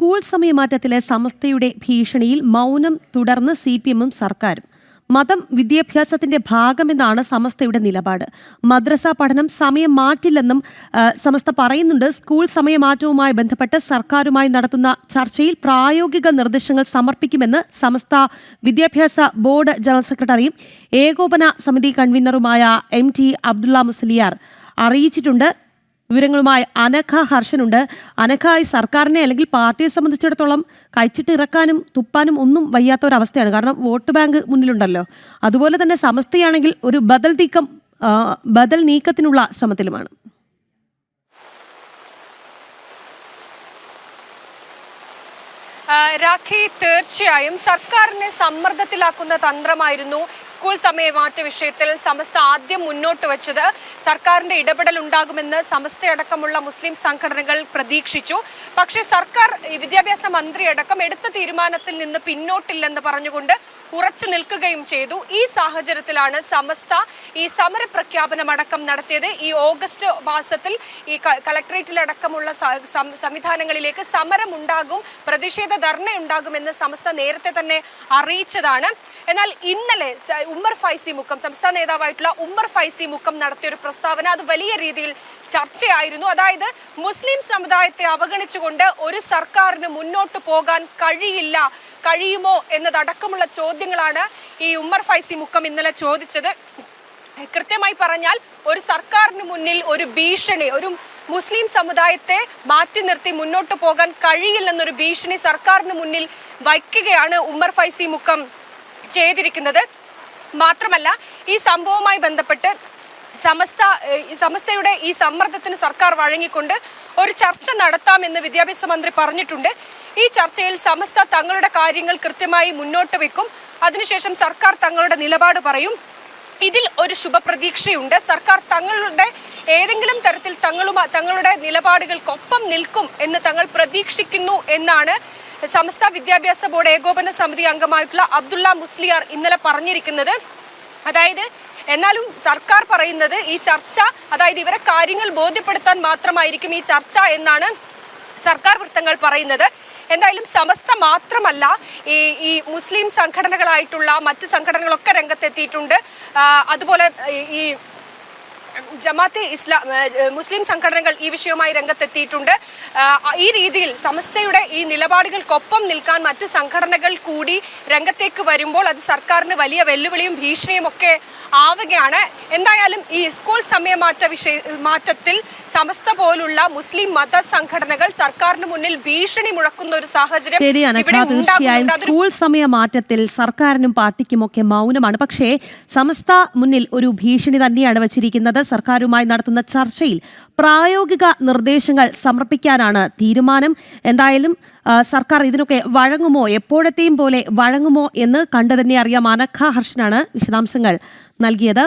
School സമയമാറ്റത്തിലെ സമസ്തയുടെ ഭീഷണിയിൽ മൗനം തുടർന്ന് CPM-ഉം സർക്കാരും. മതം വിദ്യാഭ്യാസത്തിന്റെ ഭാഗമെന്നാണ് സമസ്തയുടെ നിലപാട്. മദ്രസ പഠനം സമയം മാറ്റില്ലെന്നും സമസ്ത പറയുന്നുണ്ട്. സ്കൂൾ സമയമാറ്റവുമായി ബന്ധപ്പെട്ട് സർക്കാരുമായി നടത്തുന്ന ചർച്ചയിൽ പ്രായോഗിക നിർദ്ദേശങ്ങൾ സമർപ്പിക്കുമെന്ന് സമസ്ത വിദ്യാഭ്യാസ ബോർഡ് ജനറൽ സെക്രട്ടറിയും ഏകോപന സമിതി കൺവീനറുമായ MT അബ്ദുള്ള മുസ്ലിയാർ അറിയിച്ചിട്ടുണ്ട്. വിവരങ്ങളുമായി അനഘ ഹർഷനുണ്ട്. അനഘ, സർക്കാരിനെ അല്ലെങ്കിൽ പാർട്ടിയെ സംബന്ധിച്ചിടത്തോളം കഴിച്ചിട്ട് ഇറക്കാനും തുപ്പാനും ഒന്നും വയ്യാത്ത ഒരവസ്ഥയാണ്. കാരണം വോട്ട് ബാങ്ക് മുന്നിലുണ്ടല്ലോ. അതുപോലെ തന്നെ സമസ്തയാണെങ്കിൽ ഒരു ബദൽ നീക്കത്തിനുള്ള ശ്രമത്തിലുമാണ്. രാഖി, തീർച്ചയായും സർക്കാരിനെ സമ്മർദ്ദത്തിലാക്കുന്ന തന്ത്രമായിരുന്നു സ്കൂൾ സമയമാറ്റ വിഷയത്തിൽ സമസ്ത ആദ്യം മുന്നോട്ട് വെച്ചത്. സർക്കാരിന്റെ ഇടപെടൽ ഉണ്ടാകുമെന്ന് സമസ്തയടക്കമുള്ള മുസ്ലിം സംഘടനകൾ പ്രതീക്ഷിച്ചു. പക്ഷേ സർക്കാർ വിദ്യാഭ്യാസ മന്ത്രിയടക്കം എടുത്ത തീരുമാനത്തിൽ നിന്ന് പിന്നോട്ടില്ലെന്ന് പറഞ്ഞുകൊണ്ട് ഉറച്ചു നിൽക്കുകയും ചെയ്തു. ഈ സാഹചര്യത്തിലാണ് സമസ്ത ഈ സമര പ്രഖ്യാപനമടക്കം നടത്തിയത്. ഈ ഓഗസ്റ്റ് മാസത്തിൽ ഈ കളക്ടറേറ്റിലടക്കമുള്ള സംവിധാനങ്ങളിലേക്ക് സമരമുണ്ടാകും, പ്രതിഷേധ ധർണയുണ്ടാകുമെന്ന് സമസ്ത നേരത്തെ തന്നെ അറിയിച്ചതാണ്. എന്നാൽ ഇന്നലെ ഉമ്മർ ഫൈസി മുക്കം, സംസ്ഥാന നേതാവായിട്ടുള്ള ഉമ്മർ ഫൈസി മുക്കം നടത്തിയൊരു പ്രസ്താവന അത് വലിയ രീതിയിൽ ചർച്ചയായിരുന്നു. അതായത് മുസ്ലിം സമുദായത്തെ അവഗണിച്ചുകൊണ്ട് ഒരു സർക്കാരിന് മുന്നോട്ട് പോകാൻ കഴിയുമോ എന്നതടക്കമുള്ള ചോദ്യങ്ങളാണ് ഈ ഉമ്മർ ഫൈസി മുക്കം ഇന്നലെ ചോദിച്ചത്. കൃത്യമായി പറഞ്ഞാൽ ഒരു സർക്കാരിന് മുന്നിൽ ഒരു ഭീഷണി, ഒരു മുസ്ലിം സമുദായത്തെ മാറ്റി നിർത്തി മുന്നോട്ട് പോകാൻ കഴിയില്ലെന്നൊരു ഭീഷണി സർക്കാരിന് മുന്നിൽ വയ്ക്കുകയാണ് ഉമ്മർ ഫൈസി മുക്കം ചെയ്തിരിക്കുന്നത്. മാത്രമല്ല, ഈ സംഭവവുമായി ബന്ധപ്പെട്ട് സമസ്തയുടെ ഈ സമ്മർദ്ദത്തിന് സർക്കാർ വഴങ്ങിക്കൊണ്ട് ഒരു ചർച്ച നടത്താമെന്ന് വിദ്യാഭ്യാസ മന്ത്രി പറഞ്ഞിട്ടുണ്ട്. ഈ ചർച്ചയിൽ സമസ്ത തങ്ങളുടെ കാര്യങ്ങൾ കൃത്യമായി മുന്നോട്ട് വെക്കും. അതിനുശേഷം സർക്കാർ തങ്ങളുടെ നിലപാട് പറയും. ഇതിൽ ഒരു ശുഭപ്രതീക്ഷയുണ്ട്. സർക്കാർ തങ്ങളുടെ ഏതെങ്കിലും തരത്തിൽ തങ്ങളുടെ നിലപാടുകൾക്കൊപ്പം നിൽക്കും എന്ന് തങ്ങൾ പ്രതീക്ഷിക്കുന്നു എന്നാണ് സമസ്ത വിദ്യാഭ്യാസ ബോർഡ് ഏകോപന സമിതി അംഗമായിട്ടുള്ള അബ്ദുള്ള മുസ്ലിയാർ ഇന്നലെ പറഞ്ഞിരിക്കുന്നത്. അതായത് എന്നാലും സർക്കാർ പറയുന്നത് ഈ ചർച്ച, അതായത് ഇവരെ കാര്യങ്ങൾ ബോധ്യപ്പെടുത്താൻ മാത്രമായിരിക്കും ഈ ചർച്ച എന്നാണ് സർക്കാർ വൃത്തങ്ങൾ പറയുന്നത്. എന്തായാലും സമസ്ത മാത്രമല്ല, ഈ മുസ്ലിം സംഘടനകളായിട്ടുള്ള മറ്റ് സംഘടനകളൊക്കെ രംഗത്തെത്തിയിട്ടുണ്ട്. അതുപോലെ ഈ ജമാഅത്തെ മുസ്ലിം സംഘടനകൾ ഈ വിഷയവുമായി രംഗത്തെത്തിയിട്ടുണ്ട്. ഈ രീതിയിൽ സമസ്തയുടെ ഈ നിലപാടുകൾക്കൊപ്പം നിൽക്കാൻ മറ്റ് സംഘടനകൾ കൂടി രംഗത്തേക്ക് വരുമ്പോൾ അത് സർക്കാരിന് വലിയ വെല്ലുവിളിയും ഭീഷണിയും ഒക്കെ ആവുകയാണ്. എന്തായാലും ഈ സ്കൂൾ സമയമാറ്റത്തിൽ സമസ്ത പോലുള്ള മുസ്ലിം മത സംഘടനകൾ സർക്കാരിന് മുന്നിൽ ഭീഷണി മുഴക്കുന്ന ഒരു സാഹചര്യം തീർച്ചയായും സ്കൂൾ സമയമാറ്റത്തിൽ സർക്കാരിനും പാർട്ടിക്കുമൊക്കെ മൗനമാണ്. പക്ഷേ സമസ്ത മുന്നിൽ ഒരു ഭീഷണി തന്നെയാണ് വച്ചിരിക്കുന്നത്. സർക്കാരുമായി നടത്തുന്ന ചർച്ചയിൽ പ്രായോഗിക നിർദ്ദേശങ്ങൾ സമർപ്പിക്കാനാണ് തീരുമാനം. എന്തായാലും സർക്കാർ ഇതിനൊക്കെ വഴങ്ങുമോ, എപ്പോഴത്തെയും പോലെ വഴങ്ങുമോ എന്ന് കണ്ടു തന്നെ അറിയാം. അനഘ ഹർഷനാണ് വിശദാംശങ്ങൾ നൽകിയത്.